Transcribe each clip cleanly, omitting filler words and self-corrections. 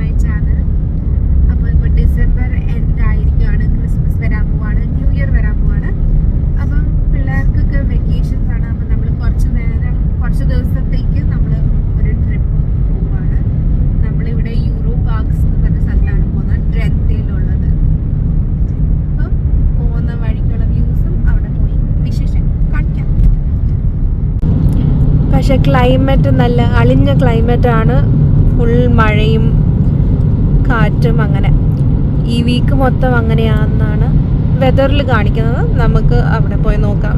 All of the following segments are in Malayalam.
My channel. അപ്പോൾ ഇപ്പോൾ ഡിസംബർ എൻഡ് ആയിരിക്കുകയാണ്, ക്രിസ്മസ് വരാൻ പോവാണ്, ന്യൂ ഇയർ വരാൻ പോവാണ്. അപ്പം പിള്ളേർക്കൊക്കെ വെക്കേഷൻസ് ആണ്. അപ്പം നമ്മൾ കുറച്ച് ദിവസത്തേക്ക് നമ്മൾ ഒരു ട്രിപ്പ് പോവാണ്. നമ്മളിവിടെ യൂറോ പാർക്സ് എന്ന് പറഞ്ഞ സ്ഥലത്താണ് പോകുന്നത്, ഡ്രെന്തയിലുള്ളത്. അപ്പം പോകുന്ന വഴിക്കുള്ള വ്യൂസും അവിടെ പോയി വിശേഷം കാണിക്കാം. പക്ഷെ ക്ലൈമറ്റ് നല്ല അളിഞ്ഞ ക്ലൈമറ്റാണ്, ഫുൾ മഴയും കാറ്റും. അങ്ങനെ ഈ വീക്ക് മൊത്തം അങ്ങനെയാണെന്നാണ് വെതറിൽ കാണിക്കുന്നത്. നമുക്ക് അവിടെ പോയി നോക്കാം.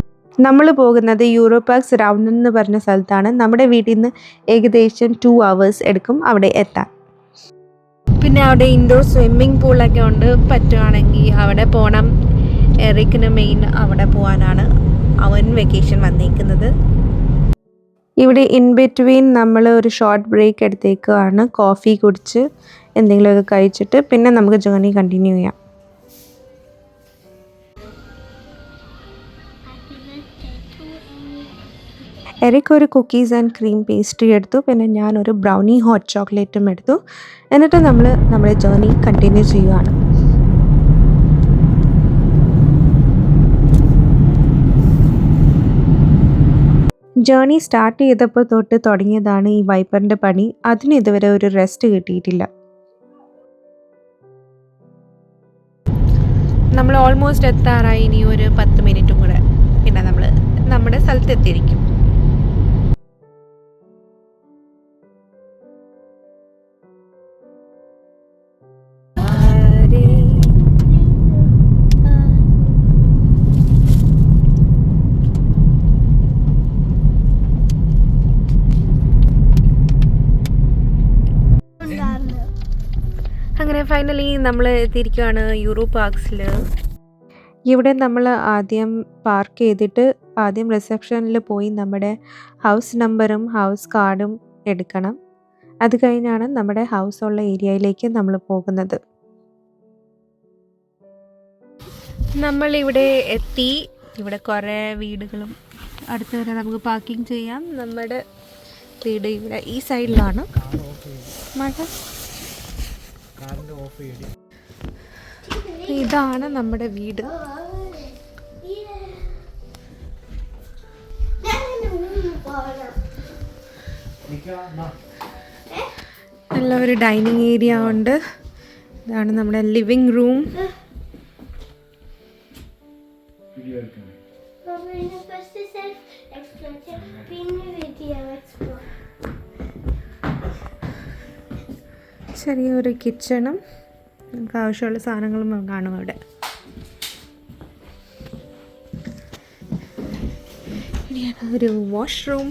നമ്മൾ പോകുന്നത് യൂറോ പാർക്സ് റൗണ്ട് എന്ന് പറഞ്ഞ സ്ഥലത്താണ്. നമ്മുടെ വീട്ടിൽ നിന്ന് ഏകദേശം 2 hours എടുക്കും അവിടെ എത്താൻ. പിന്നെ അവിടെ ഇൻഡോർ സ്വിമ്മിംഗ് പൂളൊക്കെ ഉണ്ട്. പറ്റുകയാണെങ്കിൽ അവിടെ പോകണം. എറിക്കിന് മെയിൻ അവിടെ പോകാനാണ് അവൻ വെക്കേഷൻ വന്നിരിക്കുന്നത്. ഇവിടെ ഇൻ ബിറ്റ്വീൻ നമ്മൾ ഒരു ഷോർട്ട് ബ്രേക്ക് എടുത്തേക്കാണ്. കോഫി കുടിച്ച് എന്തെങ്കിലുമൊക്കെ കഴിച്ചിട്ട് പിന്നെ നമുക്ക് ജേർണി കണ്ടിന്യൂ ചെയ്യാം. എറിക് ഒരു കുക്കീസ് ആൻഡ് ക്രീം പേസ്ട്രി എടുത്തു. പിന്നെ ഞാനൊരു ബ്രൗണി ഹോട്ട് ചോക്ലേറ്റും എടുത്തു. എന്നിട്ട് നമ്മൾ നമ്മുടെ ജേർണി കണ്ടിന്യൂ ചെയ്യുകയാണ്. ജേർണി സ്റ്റാർട്ട് ചെയ്തപ്പോൾ തൊട്ട് തുടങ്ങിയതാണ് ഈ വൈപ്പറിൻ്റെ പണി. അതിന് ഇതുവരെ ഒരു റെസ്റ്റ് കിട്ടിയിട്ടില്ല. നമ്മൾ ഓൾമോസ്റ്റ് എത്താറായി. ഇനി ഒരു 10 മിനിറ്റും കൂടെ പിന്നെ നമ്മൾ നമ്മുടെ സ്ഥലത്ത് എത്തിയിരിക്കും. അങ്ങനെ ഫൈനലി നമ്മൾ എത്തിയിരിക്കുകയാണ് യൂറോ പാർക്സിൽ. ഇവിടെ നമ്മൾ ആദ്യം പാർക്ക് ചെയ്തിട്ട് ആദ്യം റിസപ്ഷനിൽ പോയി നമ്മുടെ ഹൗസ് നമ്പറും ഹൗസ് കാർഡും എടുക്കണം. അത് കഴിഞ്ഞാണ് നമ്മുടെ ഹൗസ് ഉള്ള ഏരിയയിലേക്ക് നമ്മൾ പോകുന്നത്. നമ്മളിവിടെ എത്തി. ഇവിടെ കുറേ വീടുകളും അടുത്ത് വരെ നമുക്ക് പാർക്കിംഗ് ചെയ്യാം. നമ്മുടെ വീട് ഇവിടെ ഈ സൈഡിലാണ്. ഇതാണ് നമ്മുടെ വീട്. നല്ല ഒരു ഡൈനിങ് ഏരിയ ഉണ്ട്. ഇതാണ് നമ്മുടെ ലിവിങ് റൂം. ചെറിയൊരു കിച്ചണും നമുക്ക് ആവശ്യമുള്ള സാധനങ്ങളും കാണും അവിടെ. ഇനിയാണ് ഒരു വാഷ്റൂം.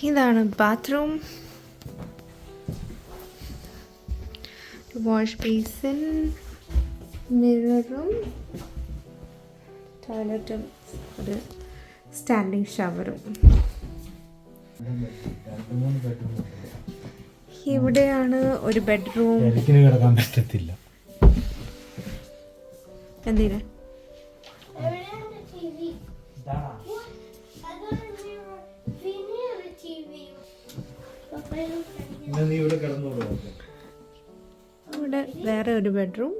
ഇതാണ് ബാത്റൂം. വാഷ് ബേസിൻ, മിററും ടോയ്ലറ്റും ഒരു സ്റ്റാൻഡിങ് ഷവറും. ഇവിടെയാണ് ഒരു ബെഡ്റൂം. കിടക്കാൻ പറ്റത്തില്ല. എന്തിനാ? ഇവിടെ വേറെ ഒരു ബെഡ്റൂം.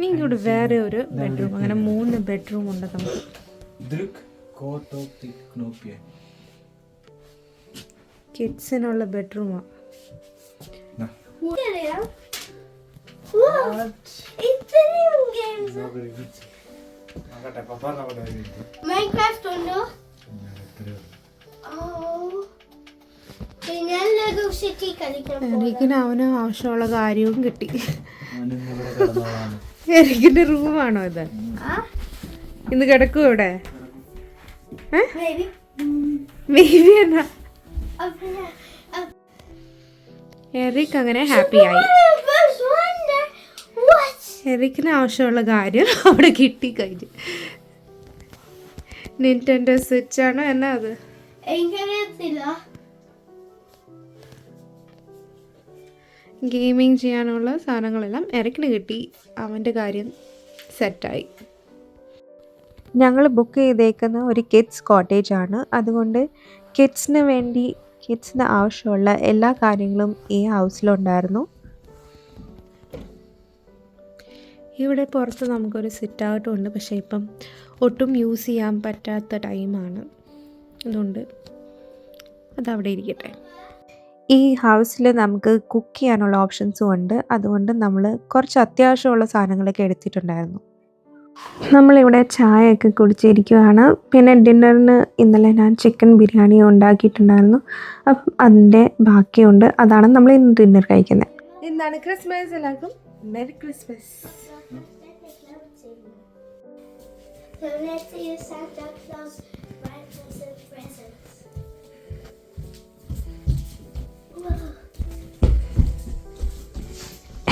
ഇങ്ങോട്ട് വേറെ ഒരു ബെഡ്റൂം. അങ്ങനെ 3 ബെഡ്റൂം ഉണ്ട് നമുക്ക്. കിഡ്സിനുള്ള ബെഡ്റൂമാണ്. എറിക്കിന് അവന് ആവശ്യമുള്ള കാര്യവും കിട്ടി. എറിക്കിന്റെ റൂമാണോ ഇത്? ഇന്ന് കിടക്കും ഇവിടെ? മേബി എന്നാ എറിക് അങ്ങനെ ഹാപ്പി ആയി. എറിക്കിന് ആവശ്യമുള്ള കാര്യം അവിടെ കിട്ടി കഴിഞ്ഞു. നിന്റെൻഡോ സ്വിച്ച് ആണോ എന്നാ അത്? ഗെയിമിങ് ചെയ്യാനുള്ള സാധനങ്ങളെല്ലാം എറിക്കിന് കിട്ടി. അവൻ്റെ കാര്യം സെറ്റായി. ഞങ്ങൾ ബുക്ക് ചെയ്തേക്കുന്ന ഒരു കിഡ്സ് കോട്ടേജ് ആണ്. അതുകൊണ്ട് കിഡ്സിന് ആവശ്യമുള്ള എല്ലാ കാര്യങ്ങളും ഈ ഹൗസിലുണ്ടായിരുന്നു. ഇവിടെ പുറത്ത് നമുക്കൊരു സിറ്റ് ഔട്ടും ഉണ്ട്. പക്ഷേ ഇപ്പം ഒട്ടും യൂസ് ചെയ്യാൻ പറ്റാത്ത ടൈമാണ്. അതുകൊണ്ട് അതവിടെ ഇരിക്കട്ടെ. ഈ ഹൗസിൽ നമുക്ക് കുക്ക് ചെയ്യാനുള്ള ഓപ്ഷൻസും ഉണ്ട്. അതുകൊണ്ട് നമ്മൾ കുറച്ച് അത്യാവശ്യമുള്ള സാധനങ്ങളൊക്കെ എടുത്തിട്ടുണ്ടായിരുന്നു. നമ്മളിവിടെ ചായയൊക്കെ കുടിച്ചിരിക്കുകയാണ്. പിന്നെ ഡിന്നറിന് ഇന്നലെ ഞാൻ ചിക്കൻ ബിരിയാണി ഉണ്ടാക്കിയിട്ടുണ്ടായിരുന്നു. അപ്പം അതിൻ്റെ ബാക്കിയുണ്ട്. അതാണ് നമ്മൾ ഇന്ന് ഡിന്നർ കഴിക്കുന്നത്. എന്താണ് ക്രിസ്മസ്? എല്ലാവർക്കും മെരി ക്രിസ്മസ്.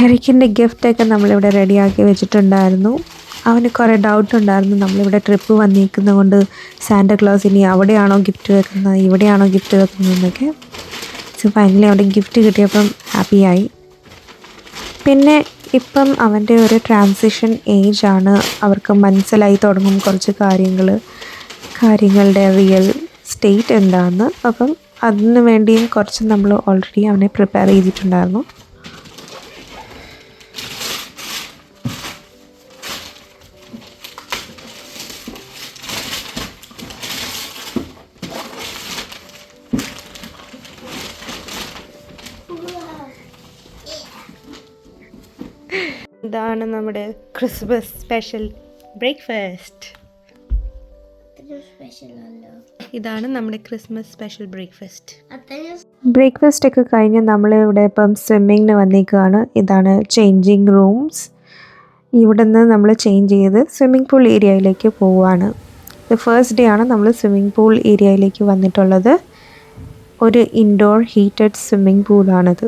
എറിക്കിൻ്റെ ഗിഫ്റ്റൊക്കെ നമ്മളിവിടെ റെഡിയാക്കി വെച്ചിട്ടുണ്ടായിരുന്നു. അവന് കുറേ ഡൗട്ട് ഉണ്ടായിരുന്നു. നമ്മളിവിടെ ട്രിപ്പ് വന്നിരിക്കുന്നത് കൊണ്ട് സാന്റാക്ലോസ് ഇനി അവിടെയാണോ ഗിഫ്റ്റ് വെക്കുന്നത്, ഇവിടെയാണോ ഗിഫ്റ്റ് വെക്കുന്നതെന്നൊക്കെ. സോ ഫൈനലി അവിടെ ഗിഫ്റ്റ് കിട്ടിയപ്പം ഹാപ്പിയായി. പിന്നെ ഇപ്പം അവൻ്റെ ഒരു ട്രാൻസിഷൻ ഏജാണ്. അവർക്ക് മനസ്സിലായി തുടങ്ങും കുറച്ച് കാര്യങ്ങളുടെ റിയൽ സ്റ്റേറ്റ് എന്താണെന്ന്. അപ്പം അതിന് വേണ്ടിയും കുറച്ച് നമ്മൾ ഓൾറെഡി അവനെ പ്രിപ്പയർ ചെയ്തിട്ടുണ്ടായിരുന്നു. ഇതാണ് നമ്മുടെ ക്രിസ്മസ് സ്പെഷ്യൽ ബ്രേക്ക്ഫാസ്റ്റ്. ഇതാണ് നമ്മുടെ ക്രിസ്മസ് സ്പെഷ്യൽ ബ്രേക്ക്ഫാസ്റ്റ് ഒക്കെ കഴിഞ്ഞ് നമ്മളിവിടെ ഇപ്പം സ്വിമ്മിങ്ങിന് വന്നിരിക്കുകയാണ്. ഇതാണ് ചേഞ്ചിങ് റൂംസ്. ഇവിടെ നിന്ന് നമ്മൾ ചേഞ്ച് ചെയ്ത് സ്വിമ്മിംഗ് പൂൾ ഏരിയയിലേക്ക് പോവുകയാണ്. ഇത് ഫസ്റ്റ് ഡേ ആണ് നമ്മൾ സ്വിമ്മിംഗ് പൂൾ ഏരിയയിലേക്ക് വന്നിട്ടുള്ളത്. ഒരു ഇൻഡോർ ഹീറ്റഡ് സ്വിമ്മിംഗ് പൂളാണിത്.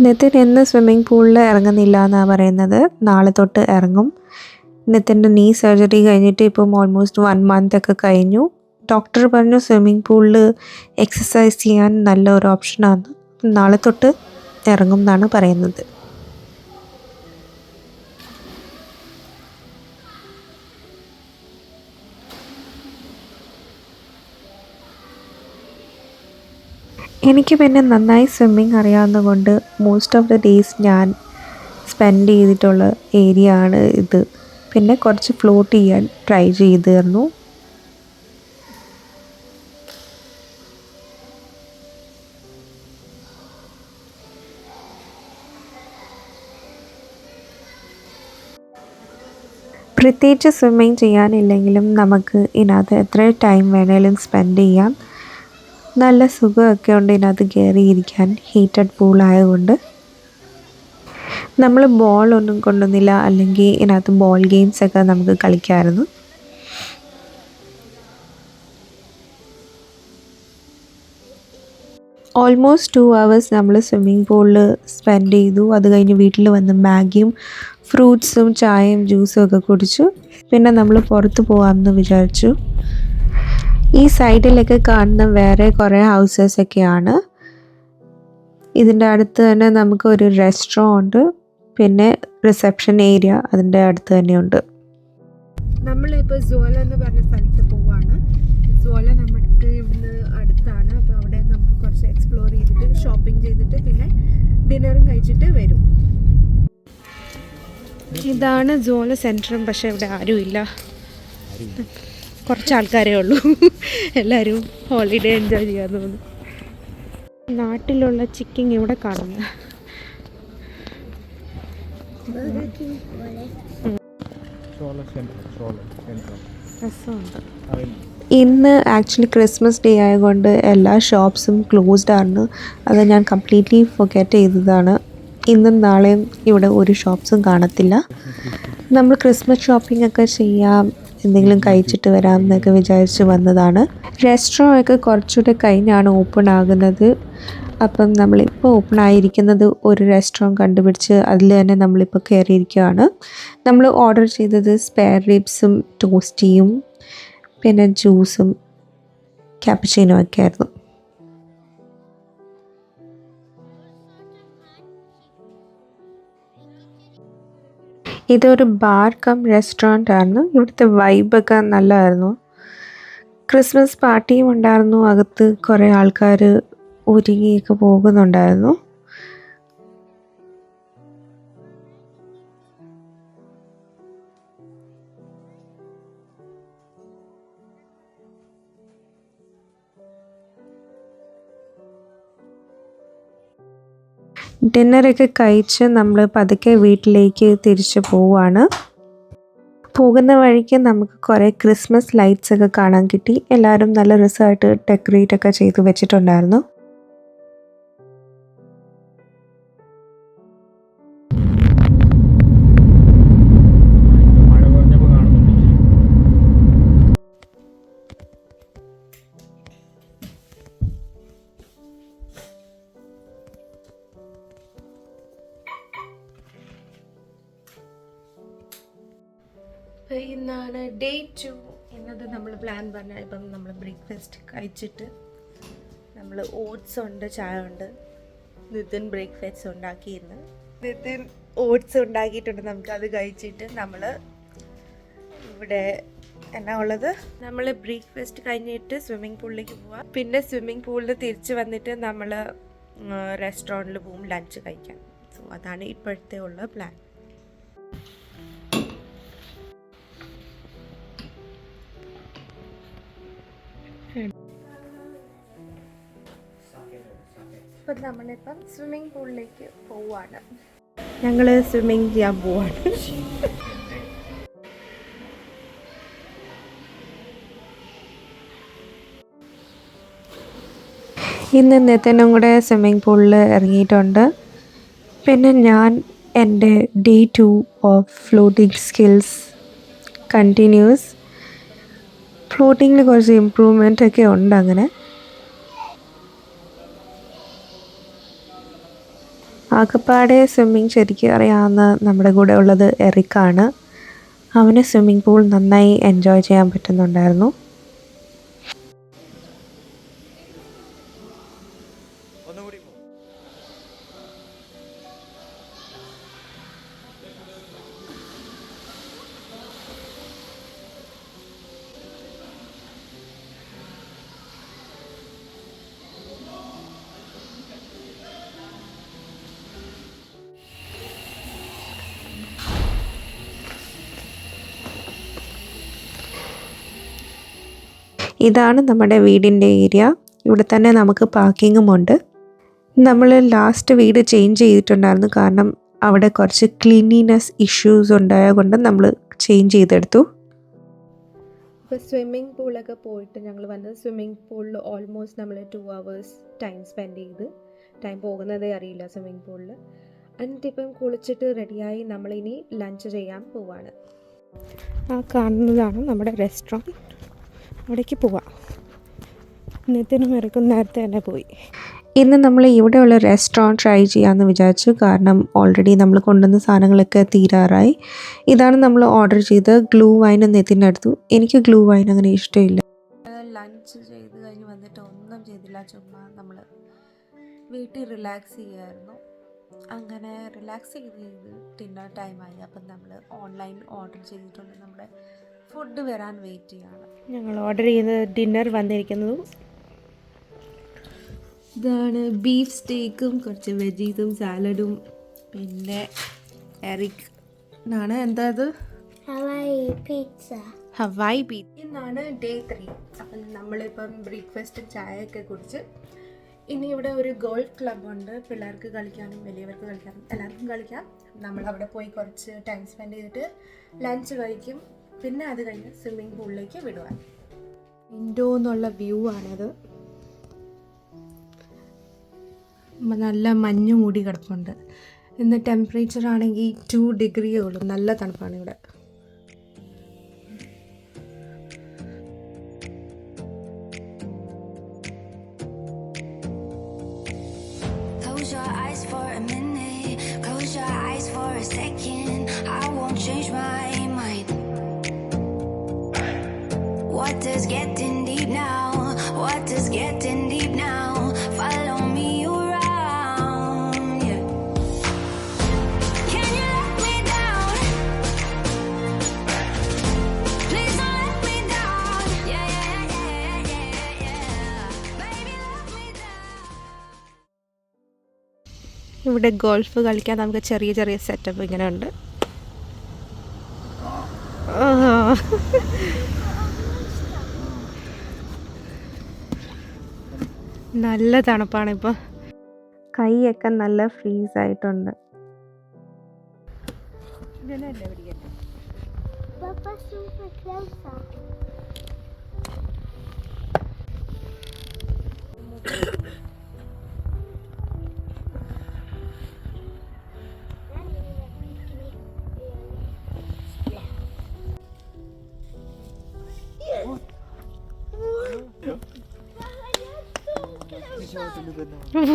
നിതിൻ ഇന്ന് സ്വിമ്മിംഗ് പൂളിൽ ഇറങ്ങുന്നില്ല എന്നാണ് പറയുന്നത്. നാളെ തൊട്ട് ഇറങ്ങും. നിതിൻ്റെ നീ സർജറി കഴിഞ്ഞിട്ട് ഇപ്പം ഓൾമോസ്റ്റ് 1 month ഒക്കെ കഴിഞ്ഞു. ഡോക്ടർ പറഞ്ഞു സ്വിമ്മിംഗ് പൂളിൽ എക്സസൈസ് ചെയ്യാൻ നല്ല ഒരു ഓപ്ഷനാണ്. നാളെ തൊട്ട് ഇറങ്ങും എന്നാണ് പറയുന്നത്. എനിക്ക് പിന്നെ നന്നായി സ്വിമ്മിങ് അറിയാവുന്നതുകൊണ്ട് മോസ്റ്റ് ഓഫ് ദ ഡേയ്സ് ഞാൻ സ്പെൻഡ് ചെയ്തിട്ടുള്ള ഏരിയ ആണ് ഇത്. പിന്നെ കുറച്ച് ഫ്ലോട്ട് ചെയ്യാൻ ട്രൈ ചെയ്തിരുന്നു. പ്രത്യേകിച്ച് സ്വിമ്മിങ് ചെയ്യാനില്ലെങ്കിലും നമുക്ക് ഇതിനകത്ത് എത്ര ടൈം വേണേലും സ്പെൻഡ് ചെയ്യാം. നല്ല സുഖമൊക്കെ ഉണ്ട് ഇതിനകത്ത് കയറിയിരിക്കാൻ. ഹീറ്റഡ് പൂളായതുകൊണ്ട് നമ്മൾ ബോളൊന്നും കൊണ്ടുവന്നില്ല, അല്ലെങ്കിൽ ഇതിനകത്ത് ബോൾ ഗെയിംസൊക്കെ നമുക്ക് കളിക്കാമായിരുന്നു. ഓൾമോസ്റ്റ് 2 hours നമ്മൾ സ്വിമ്മിംഗ് പൂളിൽ സ്പെൻഡ് ചെയ്തു. അത് കഴിഞ്ഞ് വീട്ടിൽ വന്ന് മാഗിയും ഫ്രൂട്ട്സും ചായയും ജ്യൂസും ഒക്കെ കുടിച്ചു. പിന്നെ നമ്മൾ പുറത്ത് പോകാമെന്ന് വിചാരിച്ചു. ഈ സൈഡിലൊക്കെ കാണുന്ന വേറെ കുറേ ഹൗസസൊക്കെയാണ്. ഇതിൻ്റെ അടുത്ത് തന്നെ നമുക്കൊരു റെസ്റ്റോറൻറ്റ്, പിന്നെ റിസപ്ഷൻ ഏരിയ അതിൻ്റെ അടുത്ത് തന്നെയുണ്ട്. നമ്മളിപ്പോൾ സോല എന്ന് പറഞ്ഞ സ്ഥലത്ത് പോവുകയാണ്. സോല നമുക്ക് ഇവിടുന്ന് അടുത്താണ്. അപ്പോൾ അവിടെ നമുക്ക് കുറച്ച് എക്സ്പ്ലോർ ചെയ്തിട്ട് ഷോപ്പിംഗ് ചെയ്തിട്ട് പിന്നെ ഡിന്നറും കഴിച്ചിട്ട് വരും. ഇതാണ് സോല സെൻറ്ററും. പക്ഷേ ഇവിടെ ആരുമില്ല, കുറച്ച് ആൾക്കാരേ ഉള്ളൂ. എല്ലാവരും ഹോളിഡേ എൻജോയ് ചെയ്യാൻ തോന്നുന്നു. നാട്ടിലുള്ള ചിക്കിങ് ഇവിടെ കാണുന്നു. ഇന്ന് ആക്ച്വലി ക്രിസ്മസ് ഡേ ആയതുകൊണ്ട് എല്ലാ ഷോപ്സും ക്ലോസ്ഡ് ആണ്. അത് ഞാൻ കംപ്ലീറ്റ്ലി ഫൊർഗെറ്റ് ചെയ്തതാണ്. ഇന്നും നാളെയും ഇവിടെ ഒരു ഷോപ്സും കാണത്തില്ല. നമ്മൾ ക്രിസ്മസ് ഷോപ്പിംഗ് ഒക്കെ ചെയ്യാം, എന്തെങ്കിലും കഴിച്ചിട്ട് വരാം എന്നൊക്കെ വിചാരിച്ച് വന്നതാണ്. റെസ്റ്റോറൻ്റ് ഒക്കെ കുറച്ചുകൂടെ കഴിഞ്ഞാണ് ഓപ്പൺ ആകുന്നത്. അപ്പം നമ്മളിപ്പോൾ ഓപ്പൺ ആയിരിക്കുന്നത് ഒരു റെസ്റ്റോറൻറ്റ് കണ്ടുപിടിച്ച് അതിൽ തന്നെ നമ്മളിപ്പോൾ കയറിയിരിക്കുകയാണ്. നമ്മൾ ഓർഡർ ചെയ്തത് സ്പെയർ റിബ്സും ടോസ്റ്റിയും പിന്നെ ജ്യൂസും ക്യാപ്പച്ചീനോ ഒക്കെ ആയിരുന്നു. ഇതൊരു ബാർ കം റെസ്റ്റോറൻ്റ് ആയിരുന്നു. ഇവിടുത്തെ വൈബൊക്കെ നല്ലതായിരുന്നു. ക്രിസ്മസ് പാർട്ടിയും ഉണ്ടായിരുന്നു. അകത്ത് കുറേ ആൾക്കാർ ഒരുങ്ങിയൊക്കെ പോകുന്നുണ്ടായിരുന്നു. ഡിന്നറൊക്കെ കഴിച്ച് നമ്മൾ പതുക്കെ വീട്ടിലേക്ക് തിരിച്ചു പോവുകയാണ്. പോകുന്ന വഴിക്ക് നമുക്ക് കുറേ ക്രിസ്മസ് ലൈറ്റ്സ് ഒക്കെ കാണാൻ കിട്ടി. എല്ലാവരും നല്ല രസമായിട്ട് ഡെക്കറേറ്റ് ഒക്കെ ചെയ്ത് വെച്ചിട്ടുണ്ടായിരുന്നു. ഇന്നാണ് ഡേ 2. ഇന്നത്തെ നമ്മൾ പ്ലാൻ പറഞ്ഞാൽ ഇപ്പം നമ്മൾ ബ്രേക്ക്ഫാസ്റ്റ് കഴിച്ചിട്ട് നമ്മൾ ഓട്സ് ഉണ്ട്, ചായ ഉണ്ട്. നിതിൻ ബ്രേക്ക്ഫാസ്റ്റ് ഉണ്ടാക്കിയിരുന്നു. നിതിൻ ഓട്സ് ഉണ്ടാക്കിയിട്ടുണ്ട്. നമുക്കത് കഴിച്ചിട്ട് നമ്മൾ ഇവിടെ എന്നാ ഉള്ളത്, നമ്മൾ ബ്രേക്ക്ഫാസ്റ്റ് കഴിഞ്ഞിട്ട് സ്വിമ്മിംഗ് പൂളിലേക്ക് പോവാം. പിന്നെ സ്വിമ്മിംഗ് പൂളിൽ തിരിച്ച് വന്നിട്ട് നമ്മൾ റെസ്റ്റോറൻറ്റിൽ പോവും ലഞ്ച് കഴിക്കാൻ. സോ അതാണ് ഇപ്പോഴത്തെ ഉള്ള പ്ലാൻ. ഇപ്പം നമ്മളിപ്പം സ്വിമ്മിംഗ് പൂളിലേക്ക് പോവാണ്. ഞങ്ങൾ സ്വിമ്മിങ് ചെയ്യാൻ പോവാണ്. ഇന്ന് നിതിനും കൂടെ സ്വിമ്മിംഗ് പൂളിൽ ഇറങ്ങിയിട്ടുണ്ട്. പിന്നെ ഞാൻ എൻ്റെ day 2 of floating skills continues. ഫ്ലോട്ടിങ്ങിൽ കുറച്ച് ഇമ്പ്രൂവ്മെൻ്റ് ഒക്കെ ഉണ്ട്. അങ്ങനെ ആകപ്പാടെ സ്വിമ്മിങ് ശരിക്കും അറിയാവുന്ന നമ്മുടെ കൂടെ ഉള്ളത് എറിക്കാണ്. അവന് സ്വിമ്മിംഗ് പൂൾ നന്നായി എൻജോയ് ചെയ്യാൻ പറ്റുന്നുണ്ടായിരുന്നു. ഇതാണ് നമ്മുടെ വീടിൻ്റെ ഏരിയ. ഇവിടെ തന്നെ നമുക്ക് പാർക്കിങ്ങും ഉണ്ട്. നമ്മൾ ലാസ്റ്റ് വീട് ചേഞ്ച് ചെയ്തിട്ടുണ്ടായിരുന്നു. കാരണം അവിടെ കുറച്ച് ക്ലീനിനെസ് ഇഷ്യൂസ് ഉണ്ടായ കൊണ്ട് നമ്മൾ ചേഞ്ച് ചെയ്തെടുത്തു. ഇപ്പോൾ സ്വിമ്മിംഗ് പൂളൊക്കെ പോയിട്ട് ഞങ്ങൾ വന്നത് സ്വിമ്മിംഗ് പൂളിൽ ഓൾമോസ്റ്റ് നമ്മൾ 2 hours ടൈം സ്പെൻഡ് ചെയ്ത്. ടൈം പോകുന്നതേ അറിയില്ല സ്വിമ്മിംഗ് പൂളിൽ. എന്നിട്ടിപ്പം കുളിച്ചിട്ട് റെഡിയായി നമ്മളിനി ലഞ്ച് ചെയ്യാൻ പോവാണ്. ആ കാണുന്നതാണ് നമ്മുടെ റെസ്റ്റോറൻറ്റ്. അവിടേക്ക് പോവാം. നിതിനും ഇറക്കും നേരത്തെ തന്നെ പോയി. ഇന്ന് നമ്മൾ ഇവിടെയുള്ള റെസ്റ്റോറൻറ്റ് ട്രൈ ചെയ്യാമെന്ന് വിചാരിച്ചു. കാരണം ഓൾറെഡി നമ്മൾ കൊണ്ടുവന്ന സാധനങ്ങളൊക്കെ തീരാറായി. ഇതാണ് നമ്മൾ ഓർഡർ ചെയ്ത് ഗ്ലൂ വൈൻ നിതിനെടുത്തു. എനിക്ക് ഗ്ലൂ വൈൻ അങ്ങനെ ഇഷ്ടമില്ല. ലഞ്ച് ചെയ്ത് കഴിഞ്ഞ് വന്നിട്ട് ഒന്നും ചെയ്തില്ല. ചുമ്മാ നമ്മൾ വീട്ടിൽ റിലാക്സ് ചെയ്യായിരുന്നു. അങ്ങനെ റിലാക്സ് ചെയ്ത് ഡിന്നർ ടൈമായി. അപ്പം നമ്മൾ ഓൺലൈൻ ഓർഡർ ചെയ്തിട്ടുണ്ട്. നമ്മുടെ ഫുഡ് വരാൻ വെയിറ്റ് ചെയ്യാണ്. ഞങ്ങൾ ഓർഡർ ചെയ്യുന്നത് ഡിന്നർ വന്നിരിക്കുന്നതും ഇതാണ്. ബീഫ് സ്റ്റേക്കും കുറച്ച് വെജീസും സാലഡും പിന്നെ എറിക് എന്നാണ് എന്താ അത് ഹവായി പീസ ഇന്നാണ് ഡേ 3. അപ്പം നമ്മളിപ്പം ബ്രേക്ക്ഫാസ്റ്റ് ചായയൊക്കെ കുടിച്ച് ഇനി ഇവിടെ ഒരു ഗോൾഫ് ക്ലബ്ബുണ്ട്. പിള്ളേർക്ക് കളിക്കാനും വലിയവർക്ക് കളിക്കാനും എല്ലാവർക്കും കളിക്കാം. നമ്മളവിടെ പോയി കുറച്ച് ടൈം സ്പെൻഡ് ചെയ്തിട്ട് ലഞ്ച് കഴിക്കും. പിന്നെ അത് കഴിഞ്ഞ് സ്വിമ്മിംഗ് പൂളിലേക്ക് വിടുവാൻ. വിൻഡോ എന്നുള്ള വ്യൂ ആണത്. നല്ല മഞ്ഞ് മൂടി കിടപ്പുണ്ട്. ഇന്ന് ടെമ്പറേച്ചർ ആണെങ്കിൽ 2 degree ഉള്ളൂ. നല്ല തണുപ്പാണ് ഇവിടെ. for a minute. Close your eyes for a second. I won't change my mind. What does getting deep now? What does getting deep now? Follow me around, yeah. Can you let me down? Please don't let me down. Yeah, yeah, yeah, yeah, yeah. Baby, let me down. ഇവിടെ ഗോൾഫ് കളിക്കാൻ നമുക്ക് ചെറിയ ചെറിയ സെറ്റപ്പ് ഇങ്ങനെ ഉണ്ട്. നല്ല തണുപ്പാണ് ഇപ്പോൾ. കൈയൊക്കെ നല്ല ഫ്രീസ് ആയിട്ടുണ്ട്.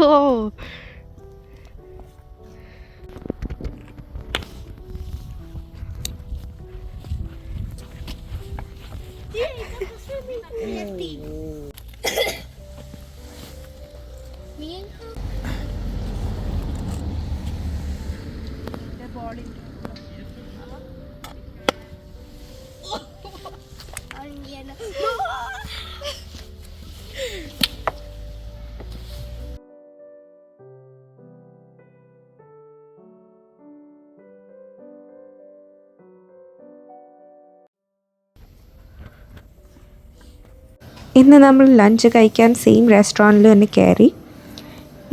Whoa. ഇന്ന് നമ്മൾ ലഞ്ച് കഴിക്കാൻ സെയിം റെസ്റ്റോറൻറ്റിൽ തന്നെ കയറി.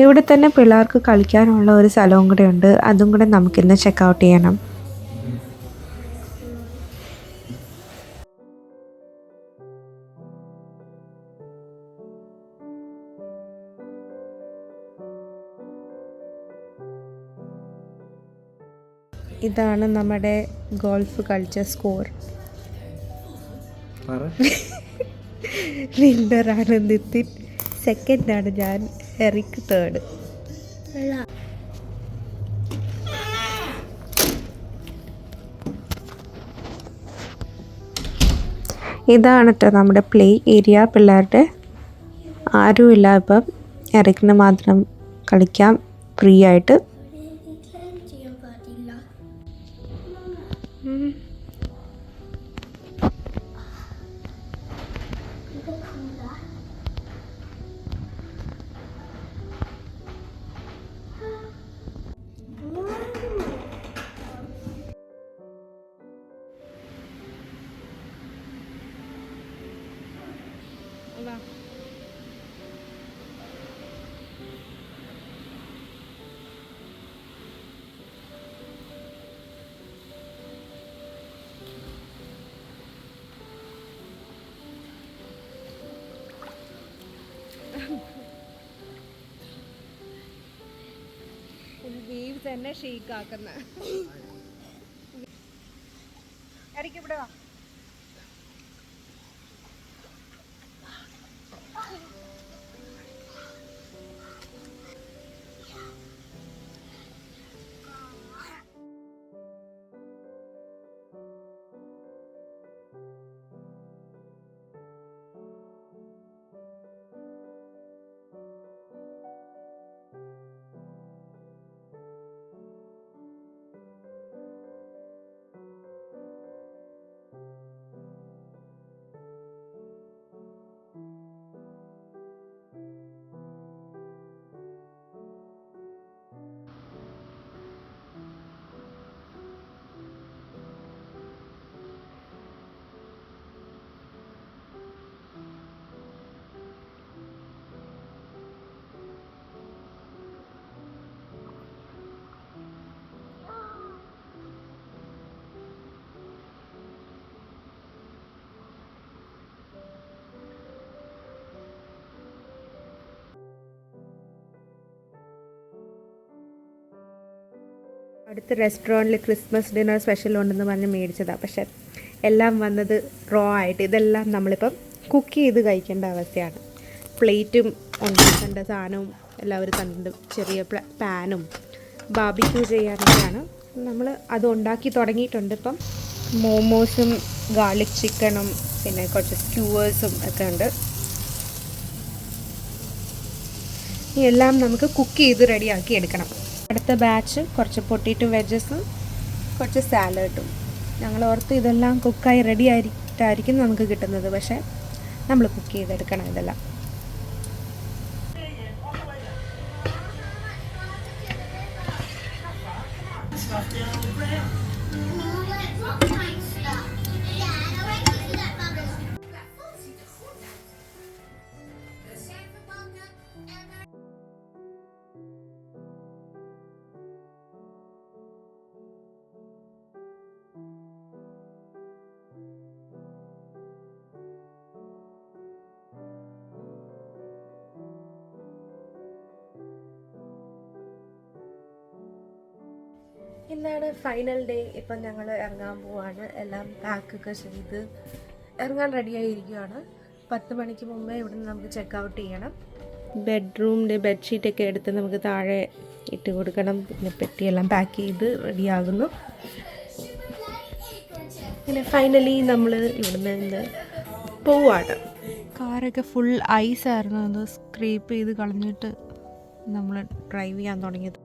ഇവിടെ തന്നെ പിള്ളേർക്ക് കളിക്കാനുള്ള ഒരു സ്ഥലവും കൂടെ ഉണ്ട്. അതും കൂടെ നമുക്കിന്ന് ചെക്കൗട്ട് ചെയ്യണം. ഇതാണ് നമ്മുടെ ഗോൾഫ് കളിച്ച സ്കോർ. വിന്നറാണ് നിതിൻ, സെക്കൻഡാണ് ഞാൻ, എറിക് തേർഡ്. ഇതാണ് കേട്ടോ നമ്മുടെ പ്ലേ ഏരിയ. പിള്ളേരുടെ ആരുമില്ല ഇപ്പം. എറിക്കിന് മാത്രം കളിക്കാം ഫ്രീ ആയിട്ട്. വേവ് തന്നെ ഷെയ്ക്ക് ആക്കുന്ന. ഇടയ്ക്ക് ഇവിടെ വാ. അടുത്ത റെസ്റ്റോറൻറ്റിൽ ക്രിസ്മസ് ഡിന്നർ സ്പെഷ്യൽ ഉണ്ടെന്ന് പറഞ്ഞ് മേടിച്ചതാണ്. പക്ഷെ എല്ലാം വന്നത് റോ ആയിട്ട്. ഇതെല്ലാം നമ്മളിപ്പം കുക്ക് ചെയ്ത് കഴിക്കേണ്ട അവസ്ഥയാണ്. പ്ലേറ്റും ഉണ്ടാക്കേണ്ട സാധനവും എല്ലാവരും കണ്ട്, ചെറിയ പാനും ബാർബിക്യൂ ചെയ്യാനൊക്കെയാണ്. നമ്മൾ അത് ഉണ്ടാക്കി തുടങ്ങിയിട്ടുണ്ട് ഇപ്പം. മോമോസും ഗാർലിക് ചിക്കനും പിന്നെ കുറച്ച് സ്ക്യൂവേഴ്സും ഒക്കെ ഉണ്ട്. എല്ലാം നമുക്ക് കുക്ക് ചെയ്ത് റെഡിയാക്കി എടുക്കണം. അടുത്ത ബാച്ച് കുറച്ച് പൊട്ടേറ്റോ വെജസും കുറച്ച് സാലഡും. ഞങ്ങൾ ഓർത്ത് ഇതെല്ലാം കുക്കായി റെഡി ആയിട്ടായിരിക്കും നമുക്ക് കിട്ടുന്നത്, പക്ഷേ നമ്മൾ കുക്ക് ചെയ്തെടുക്കണം ഇതെല്ലാം. ഇന്നാണ് ഫൈനൽ ഡേ. ഇപ്പം ഞങ്ങൾ ഇറങ്ങാൻ പോവാണ്. എല്ലാം പാക്കൊക്കെ ചെയ്ത് ഇറങ്ങാൻ റെഡിയായിരിക്കുകയാണ്. 10 മണിക്ക് മുമ്പേ ഇവിടുന്ന് നമുക്ക് ചെക്ക് ഔട്ട് ചെയ്യണം. ബെഡ്റൂമിൻ്റെ ബെഡ്ഷീറ്റൊക്കെ എടുത്ത് നമുക്ക് താഴെ ഇട്ട് കൊടുക്കണം. പിന്നെ പെട്ടിയെല്ലാം പാക്ക് ചെയ്ത് റെഡിയാകുന്നു. പിന്നെ ഫൈനലി നമ്മൾ ഇവിടുന്ന് നിന്ന് പോവാണ്. കാറൊക്കെ ഫുൾ ഐസായിരുന്നു. അത് സ്ക്രേപ്പ് ചെയ്ത് കളഞ്ഞിട്ട് നമ്മൾ ഡ്രൈവ് ചെയ്യാൻ തുടങ്ങിയത്.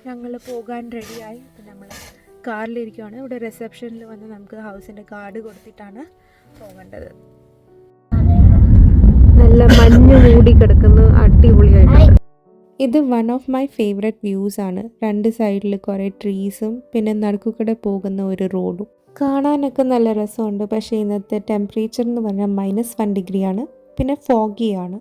ഞങ്ങൾ പോകാൻ റെഡിയായി. ഇപ്പം നമ്മൾ കാറിലിരിക്കുകയാണ്. ഇവിടെ റിസപ്ഷനിൽ വന്ന് നമുക്ക് ഹൗസിൻ്റെ കാർഡ് കൊടുത്തിട്ടാണ് പോകേണ്ടത്. നല്ല മഞ്ഞ് മൂടി കിടക്കുന്ന അടിപൊളിയായിട്ടുണ്ട്. ഇത് one of my favourite views ആണ്. 2 സൈഡിൽ കുറേ ട്രീസും പിന്നെ നടുക്കുകൂടെ പോകുന്ന ഒരു റോഡും. കാണാനൊക്കെ നല്ല രസമുണ്ട്. പക്ഷേ ഇന്നത്തെ ടെമ്പറേച്ചർ എന്ന് പറഞ്ഞാൽ -1 ഡിഗ്രിയാണ്. പിന്നെ ഫോഗിയാണ്.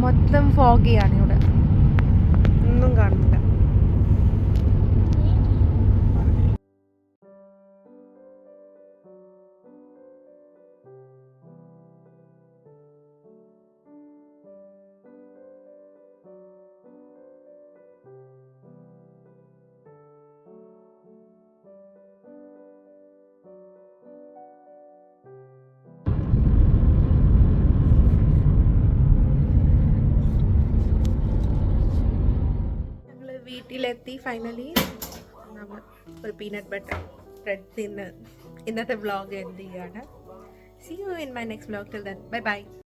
മൊത്തം ഫോഗിയാണ് ഇവിടെ, ഒന്നും കാണുന്നില്ല. വീട്ടിലെത്തി ഫൈനലി. നമ്മൾ ഒരു പീനട്ട് ബട്ടർ ബ്രെഡ് തിന്ന് ഇന്നത്തെ വ്ളോഗ് എൻഡ് ചെയ്യാണ്. See you in my next vlog. Till then, bye bye.